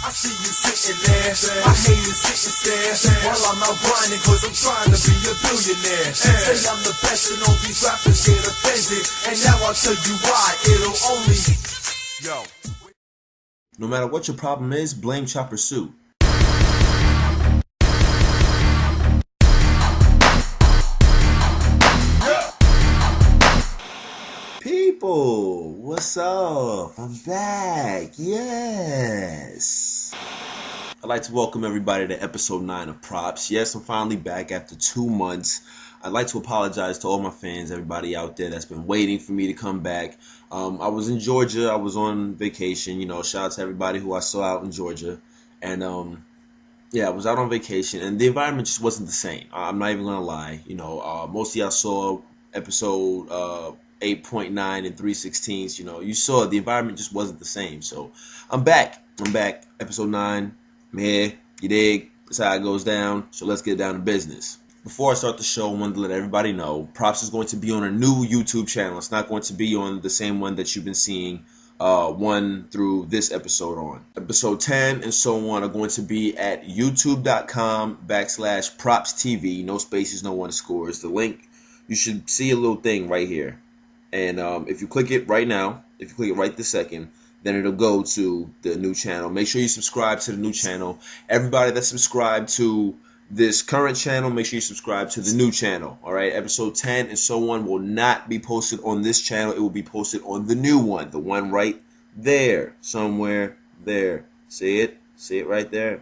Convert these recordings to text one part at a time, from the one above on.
I see you sitting there, I hate it sitting stare while I'm out grinding cause I'm trying to be a billionaire. Say I'm the best and all these rappers get offended, and now I'll tell you why, it'll only yo. No matter what your problem is, blame Chopper Suit. People, what's up? I'm back. Yes. I'd like to welcome everybody to episode 9 of Propz. Yes, I'm finally back after 2 months. I'd like to apologize to all my fans, everybody out there that's been waiting for me to come back. I was in Georgia. I was on vacation. You know, shout out to everybody who I saw out in Georgia. And yeah, I was out on vacation, and the environment just wasn't the same. I'm not even gonna lie. You know, most of y'all saw episode 8.9 and 3/16. You know, you saw the environment just wasn't the same. So I'm back. Episode 9. I'm here. You dig? That's how it goes down. So let's get down to business. Before I start the show, I wanted to let everybody know Propz is going to be on a new YouTube channel. It's not going to be on the same one that you've been seeing 1 through this episode on. Episode 10 and so on are going to be at youtube.com/PropzTV. No spaces, no underscores. The link, you should see a little thing right here. And if you click it right now, if you click it right this second, then it'll go to the new channel. Make sure you subscribe to the new channel. Everybody that's subscribed to this current channel, make sure you subscribe to the new channel. All right, episode 10 and so on will not be posted on this channel. It will be posted on the new one, the one right there, somewhere there. See it? See it right there?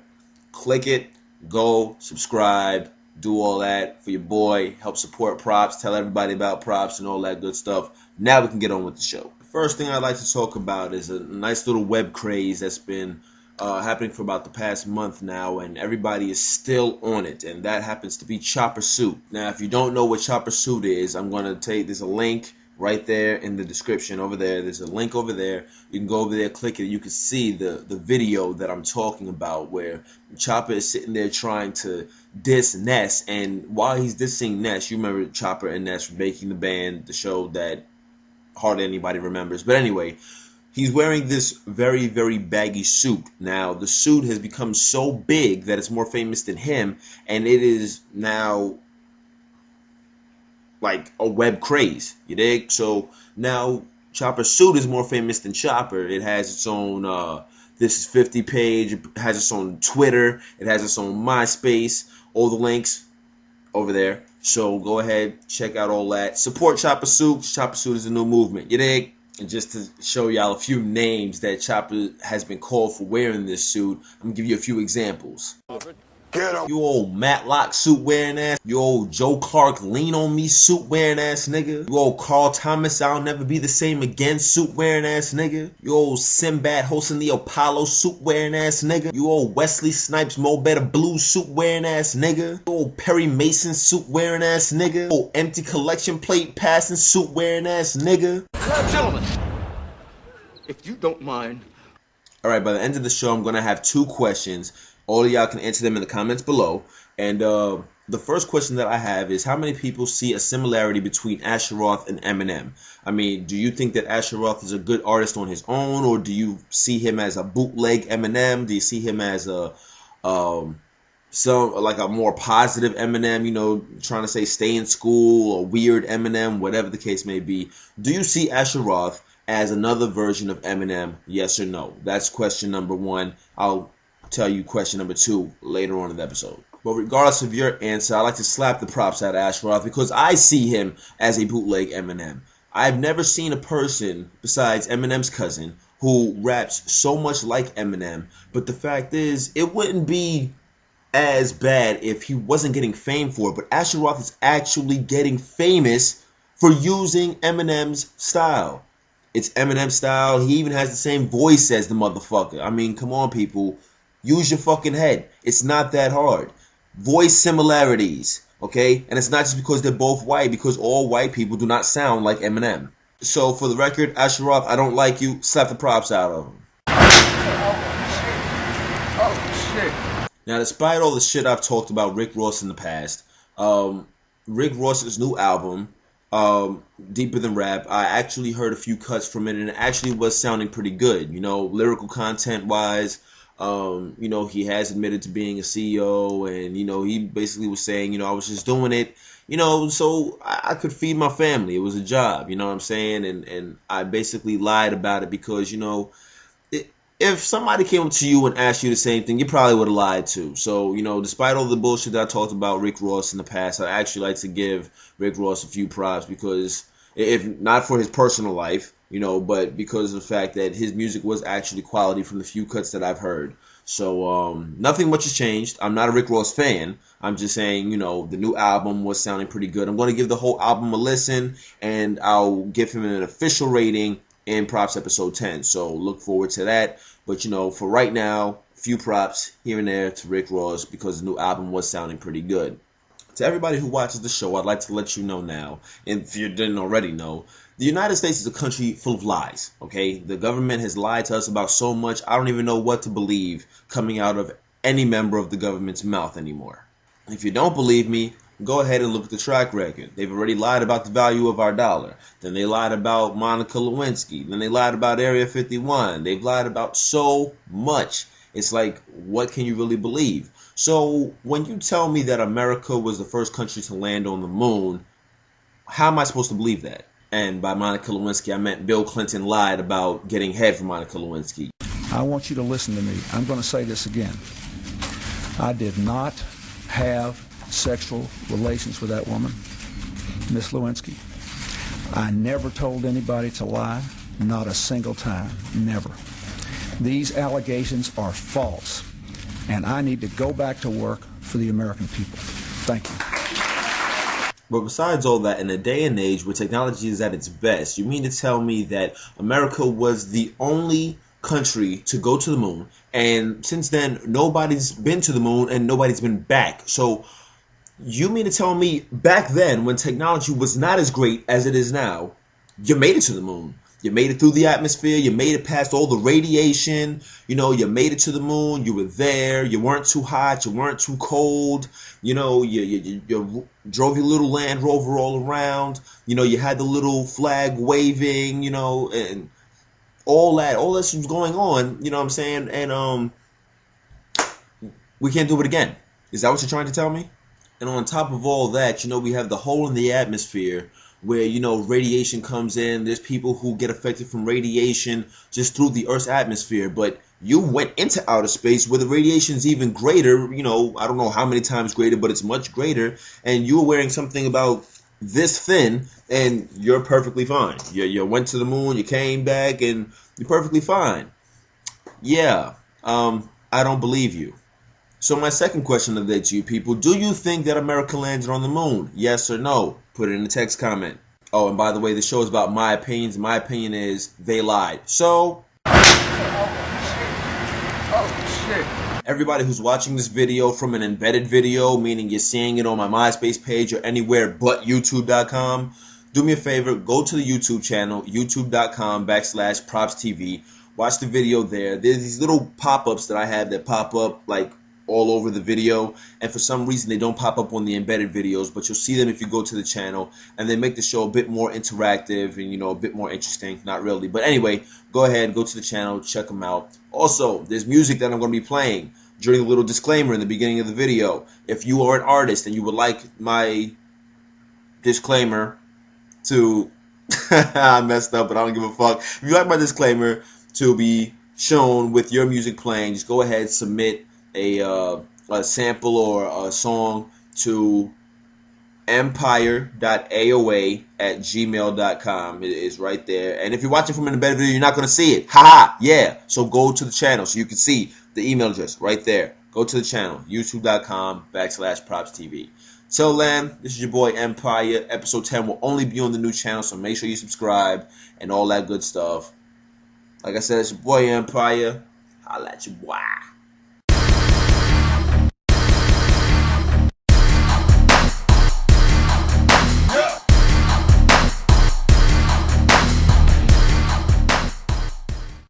Click it, go, subscribe, do all that for your boy, help support Propz, tell everybody about Propz and all that good stuff. Now we can get on with the show. The first thing I'd like to talk about is a nice little web craze that's been happening for about the past month now, and everybody is still on it, and that happens to be Choppa Suit. Now, if you don't know what Choppa Suit is, I'm going to there's a link right there in the description over there. There's a link over there. You can go over there, click it, you can see the video that I'm talking about where Choppa is sitting there trying to diss Ness, and while he's dissing Ness, you remember Choppa and Ness making the band, the show that hardly anybody remembers. But anyway, he's wearing this very, very baggy suit. Now, the suit has become so big that it's more famous than him, and it is now like a web craze. You dig? So now Choppa Suit is more famous than Chopper. It has its own This Is 50 page. It has its own Twitter. It has its own MySpace. All the links over there. So go ahead, check out all that. Support Choppa Suit. Choppa Suit is a new movement. You dig? And just to show y'all a few names that Choppa has been called for wearing this suit, I'm going to give you a few examples. You old Matlock suit wearing ass. You old Joe Clark lean on me suit wearing ass nigga. You old Carl Thomas I'll never be the same again suit wearing ass nigga. You old Sinbad hosting the Apollo suit wearing ass nigga. You old Wesley Snipes Mo Better Blue suit wearing ass nigga. You old Perry Mason suit wearing ass nigga. You old empty collection plate passing suit wearing ass nigga. Gentlemen, if you don't mind. Alright, by the end of the show I'm gonna have 2 questions. All of y'all can answer them in the comments below. And the first question that I have is, how many people see a similarity between Roth and Eminem? I mean, do you think that Roth is a good artist on his own, or do you see him as a bootleg Eminem? Do you see him as a like a more positive Eminem, you know, trying to say stay in school, or weird Eminem, whatever the case may be? Do you see Roth as another version of Eminem? Yes or no? That's question number 1. I'll tell you question number 2 later on in the episode. But regardless of your answer, I like to slap the props out of Roth because I see him as a bootleg Eminem. I've never seen a person besides Eminem's cousin who raps so much like Eminem, but the fact is, it wouldn't be as bad if he wasn't getting fame for it. But Roth is actually getting famous for using Eminem's style. It's Eminem style. He even has the same voice as the motherfucker. I mean, come on, people. Use your fucking head. It's not that hard. Voice similarities, okay? And it's not just because they're both white, because all white people do not sound like Eminem. So, for the record, Roth, I don't like you. Slap the props out of him. Oh, shit. Now, despite all the shit I've talked about Rick Ross in the past, Rick Ross's new album, Deeper Than Rap, I actually heard a few cuts from it, and it actually was sounding pretty good. You know, lyrical content-wise, You know, he has admitted to being a CEO, and, you know, he basically was saying, you know, I was just doing it, you know, so I could feed my family. It was a job, you know what I'm saying? And I basically lied about it because, you know, if somebody came up to you and asked you the same thing, you probably would have lied too. So, you know, despite all the bullshit that I talked about Rick Ross in the past, I actually like to give Rick Ross a few props because, if not for his personal life, you know, but because of the fact that his music was actually quality from the few cuts that I've heard. So, nothing much has changed. I'm not a Rick Ross fan. I'm just saying, you know, the new album was sounding pretty good. I'm going to give the whole album a listen, and I'll give him an official rating in Propz episode 10. So look forward to that. But, you know, for right now, a few props here and there to Rick Ross because the new album was sounding pretty good. To everybody who watches the show, I'd like to let you know now, and if you didn't already know, the United States is a country full of lies, okay? The government has lied to us about so much, I don't even know what to believe coming out of any member of the government's mouth anymore. If you don't believe me, go ahead and look at the track record. They've already lied about the value of our dollar. Then they lied about Monica Lewinsky. Then they lied about Area 51. They've lied about so much. It's like, what can you really believe? So when you tell me that America was the first country to land on the moon, how am I supposed to believe that? And by Monica Lewinsky, I meant Bill Clinton lied about getting head from Monica Lewinsky. I want you to listen to me. I'm going to say this again. I did not have sexual relations with that woman, Miss Lewinsky. I never told anybody to lie, not a single time, never. These allegations are false, and I need to go back to work for the American people. Thank you. But besides all that, in a day and age where technology is at its best, you mean to tell me that America was the only country to go to the moon, and since then nobody's been to the moon and nobody's been back? So you mean to tell me back then, when technology was not as great as it is now, you made it to the moon? You made it through the atmosphere. You made it past all the radiation. You know, you made it to the moon. You were there. You weren't too hot. You weren't too cold. You know, you drove your little Land Rover all around. You know, you had the little flag waving, you know, and all that. All this was going on, you know what I'm saying? And we can't do it again. Is that what you're trying to tell me? And on top of all that, you know, we have the hole in the atmosphere where, you know, radiation comes in. There's people who get affected from radiation just through the Earth's atmosphere. But you went into outer space where the radiation's even greater. You know, I don't know how many times greater, but it's much greater. And you were wearing something about this thin, and you're perfectly fine. You went to the moon, you came back, and you're perfectly fine. Yeah, I don't believe you. So my second question of the day to you people, do you think that America landed on the moon? Yes or no? Put it in the text comment. Oh, and by the way, the show is about my opinions. My opinion is they lied. So, Oh, shit. everybody who's watching this video from an embedded video, meaning you're seeing it on my MySpace page or anywhere but YouTube.com, do me a favor, go to the YouTube channel, youtube.com/PropzTV. Watch the video there. There's these little pop-ups that I have that pop up like all over the video, and for some reason they don't pop up on the embedded videos, but you'll see them if you go to the channel, and they make the show a bit more interactive and, you know, a bit more interesting. Not really, but anyway, go ahead, go to the channel, check them out. Also, there's music that I'm going to be playing during a little disclaimer in the beginning of the video. If you are an artist and you would like my disclaimer to I messed up, but I don't give a fuck. If you like my disclaimer to be shown with your music playing, just go ahead, submit a sample or a song to M-Pyre.aoa@gmail.com. It is right there. And if you're watching from an embedded video, you're not going to see it. Haha, yeah. So go to the channel so you can see the email address right there. Go to the channel, youtube.com/PropzTV. Till then, this is your boy M-Pyre. Episode 10 will only be on the new channel, so make sure you subscribe and all that good stuff. Like I said, it's your boy M-Pyre. Holla at your boy.